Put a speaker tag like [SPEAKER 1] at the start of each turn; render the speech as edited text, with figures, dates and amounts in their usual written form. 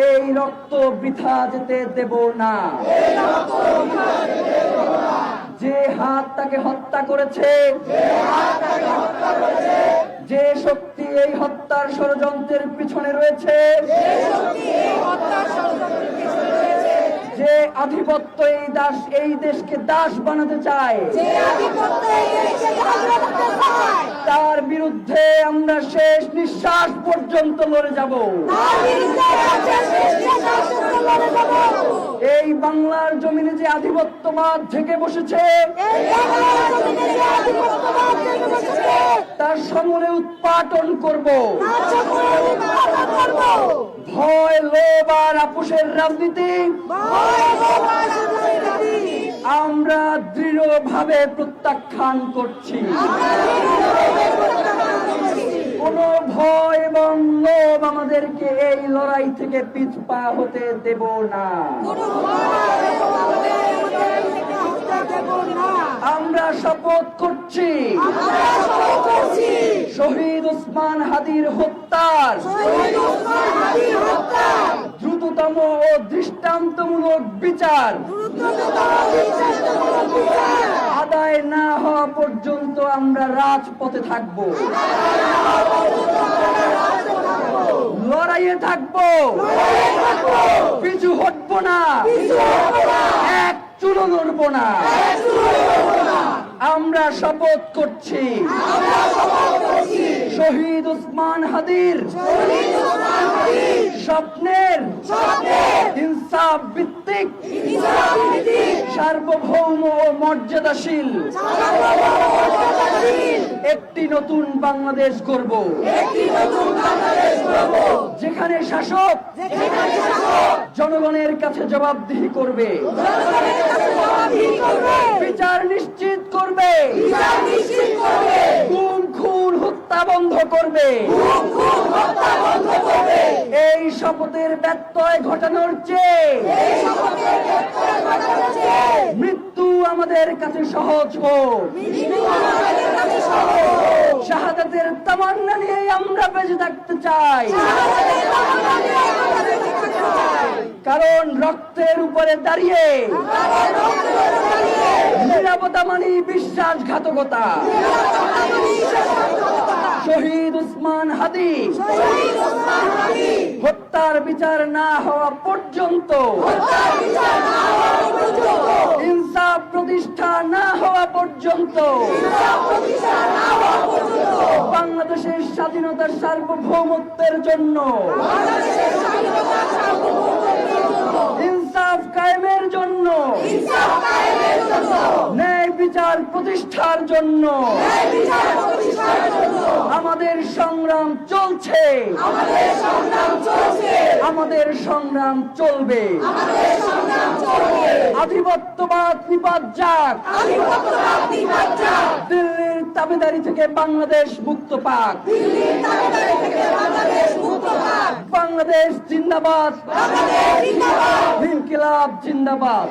[SPEAKER 1] এই রক্ত বৃথা যেতে দেব না। যে হাত তাকে হত্যা করেছে, যে শক্তি এই হত্যার ষড়যন্ত্রের পিছনে রয়েছে, যে আধিপত্য এই দেশকে দাস বানাতে চায়, তার বিরুদ্ধে আমরা শেষ নিঃশ্বাস পর্যন্ত লড়ে যাব। এই বাংলার জমিনে যে আধিপত্যবাদ ঝেঁকে বসেছে, তার সমূলে উৎপাটন করব। ভয়, লোভ আর আপোষের রাজনীতি আমরা দৃঢ়ভাবে প্রত্যাখ্যান করছি। কোন ভয় এবং লোভ আমাদেরকে এই লড়াই থেকে পিছপা হতে দেব না। আমরা শপথ করছি শহীদ ওসমান হাদির হত্যার দ্রুততম ও দৃষ্টান্তমূলক বিচার আদায় না হওয়া পর্যন্ত আমরা রাজপথে থাকব, লড়াইয়ে থাকব, পিছু হটব না, এক চুলো লড়ব না। আমরা শপথ করছি শহীদ ওসমান হাদির স্বপ্নের ইনসাফ ভিত্তিক সার্বভৌম ও মর্যাদাশীল একটি নতুন বাংলাদেশ গড়ব, যেখানে শাসক জনগণের কাছে জবাবদিহি করবে, বিচার নিশ্চিত করবে, গুম খুন হত্যা বন্ধ করবে। এই শপথের ব্যত্যয় ঘটানোর চেয়ে মৃত্যু আমাদের কাছে সহজ হোক। শাহাদাতের তামান্না নিয়ে আমরা বেঁচে থাকতে চাই, কারণ রক্তের উপরে দাঁড়িয়ে নিরাপত্তা মানে বিশ্বাসঘাতকতা। শহীদ ওসমান হাদি হত্যার বিচার না হওয়া পর্যন্ত, ইনসাফ প্রতিষ্ঠা না হওয়া পর্যন্ত বাংলাদেশের স্বাধীনতার সার্বভৌমত্বের জন্য, ইনসাফ কায়েমের জন্য, ন্যায় বিচার প্রতিষ্ঠার জন্য আমাদের সংগ্রাম চলছে, আমাদের সংগ্রাম চলবে। আধিপত্যবাদ নিপাত যাক, দিল্লির তাবেদারি থেকে বাংলাদেশ মুক্ত পাক। বাংলাদেশ জিন্দাবাদ, ইনকিলাব জিন্দাবাদ।